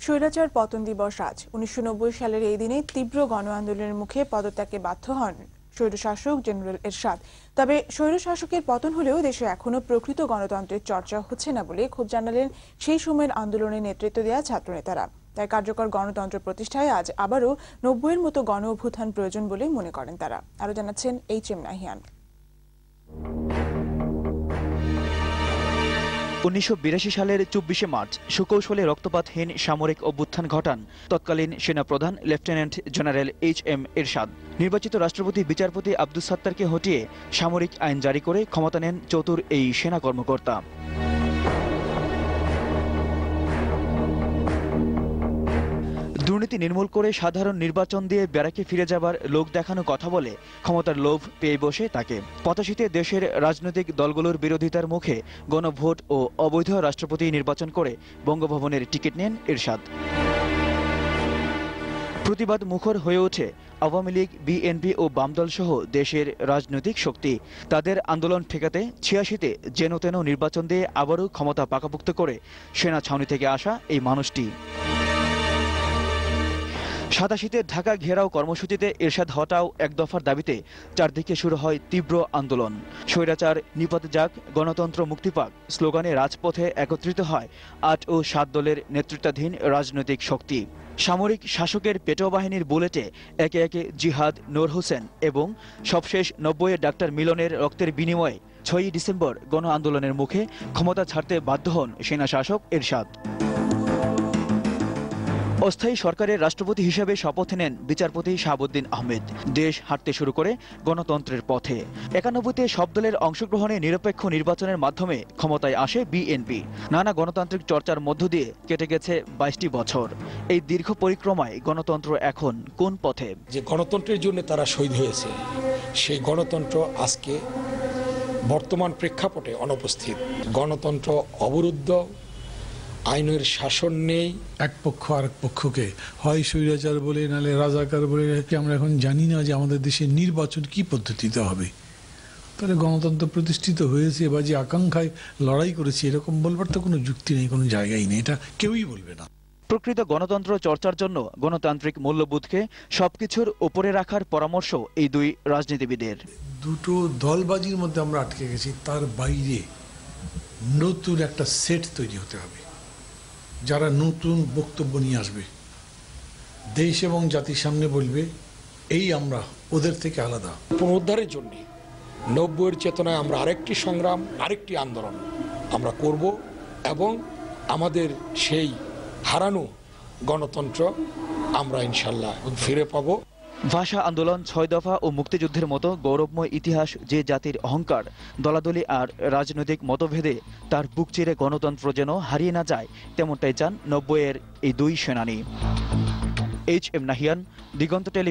স্বৈরাচার পতন দিবস আজ। 1990 সালের এই দিনে তীব্র গণ আন্দোলনের মুখে পদত্যাগে বাধ্য হন স্বৈরশাসক জেনারেল এরশাদ। তবে স্বৈরশাসকের পতন হলেও দেশে এখনো প্রকৃত গণতন্ত্রের চর্চা হচ্ছে না বলে ক্ষোভ জানালেন সেই সময়ের আন্দোলনের নেতৃত্ব দেওয়া ছাত্রনেতারা। তাই কার্যকর গণতন্ত্র প্রতিষ্ঠায় আজ আবারও 90-এর মতো গণ অভ্যুত্থান প্রয়োজন বলে মনে করেন তারা। আরো জানাচ্ছেন HM নাহিয়ান। 1982 সালের 24শে মার্চ সুকৌশলে রক্তপাতহীন সামরিক অভ্যুত্থান ঘটান তৎকালীন সেনাপ্রধান লেফটেন্যান্ট জেনারেল HM এরশাদ। নির্বাচিত রাষ্ট্রপতি বিচারপতি আব্দুস সাত্তারকে হটিয়ে সামরিক আইন জারি করে ক্ষমতা নেন চতুর এই সেনা কর্মকর্তা। দুর্নীতি নির্মূল করে সাধারণ নির্বাচন দিয়ে ব্যারাকে ফিরে যাবার লোক দেখানো কথা বলে ক্ষমতার লোভ পেয়ে বসে তাকে 85-তে দেশের রাজনৈতিক দলগুলোর বিরোধিতার মুখে গণভোট ও অবৈধ রাষ্ট্রপতি নির্বাচন করে বঙ্গভবনের টিকিট নেন এরশাদ। প্রতিবাদ মুখর হয়ে ওঠে আওয়ামী লীগ, বিএনপি ও বামদল সহ দেশের রাজনৈতিক শক্তি। তাদের আন্দোলন ঠেকাতে 86-তে যেন তেন নির্বাচন দিয়ে আবারও ক্ষমতা পাকাপোক্ত করে সেনা ছাউনি থেকে আসা এই মানুষটি। 87-তে ঢাকা ঘেরাও কর্মসূচিতে এরশাদ হটাও এক দফার দাবিতে চারদিকে শুরু হয় তীব্র আন্দোলন। স্বৈরাচার নিপাত যাক, গণতন্ত্র মুক্তি পাক স্লোগানে রাজপথে একত্রিত হয় 8 ও 7 দলের নেতৃত্বাধীন রাজনৈতিক শক্তি। সামরিক শাসকের পেটো বাহিনীর বুলেটে একে একে জিহাদ, নূর হোসেন এবং সবশেষ 90-এ ডাক্তার মিলনের রক্তের বিনিময়ে 6ই ডিসেম্বর গণ আন্দোলনের মুখে ক্ষমতা ছাড়তে বাধ্য হন সেনা শাসক এরশাদ। অস্থায়ী সরকারের রাষ্ট্রপতি হিসেবে শপথ নেন বিচারপতি শাহাবুদ্দিন আহমেদ। দেশ হাঁটতে শুরু করে গণতন্ত্রের পথে। 91-তে সব দলের অংশগ্রহণে নিরপেক্ষ নির্বাচনের মাধ্যমে ক্ষমতায় আসে বিএনপি। নানা গণতান্ত্রিক চর্চার মধ্য দিয়ে কেটে গেছে 22টি বছর। এই দীর্ঘ পরিক্রমায় গণতন্ত্র এখন কোন পথে? যে গণতন্ত্রের জন্য তারা শহীদ হয়েছে, সেই গণতন্ত্র আজকে বর্তমান প্রেক্ষাপটে অনুপস্থিত। গণতন্ত্র অবরুদ্ধ, আইনের শাসন নেই। এক পক্ষ আরেক পক্ষকে হয় স্বৈরাচার বলে নালে রাজাকার বলে। আমরা এখন জানি না যে আমাদের দেশে নির্বাচন কি পদ্ধতিতে হবে। তাহলে গণতন্ত্র প্রতিষ্ঠিত হয়েছে বা যে আকাঙ্ক্ষায় লড়াই করেছে এরকম বলবার তো কোনো যুক্তি নেই, কোনো জায়গায় নেই, এটা কেউই বলবে না। প্রকৃত গণতন্ত্র চর্চার জন্য গণতান্ত্রিক মূল্যবোধকে সবকিছুর উপরে রাখার পরামর্শ এই দুই রাজনীতিবিদের। দুটো দলবাজির মধ্যে আমরা আটকে গেছি, তার বাইরে নতুন একটা সেট তৈরি হতে হবে, যারা নতুন বক্তব্য নিয়ে আসবে, দেশ এবং জাতির সামনে বলবে এই আমরা ওদের থেকে আলাদা। পুনরুদ্ধারের জন্য 90-এর চেতনায় আমরা আরেকটি সংগ্রাম, আরেকটি আন্দোলন আমরা করব এবং আমাদের সেই হারানো গণতন্ত্র আমরা ইনশাল্লাহ ফিরে পাব। ভাষা আন্দোলন, 6 দফা ও মুক্তিযুদ্ধের মতো গৌরবময় ইতিহাস যে জাতির অহংকার, দলাদলি আর রাজনৈতিক মতভেদে তার বুক চিরে গণতন্ত্র যেন হারিয়ে না যায়, তেমনটাই চান 90-এর এই দুই সেনানী। HM নাহিয়ান, দিগন্ত টেলিভিশন।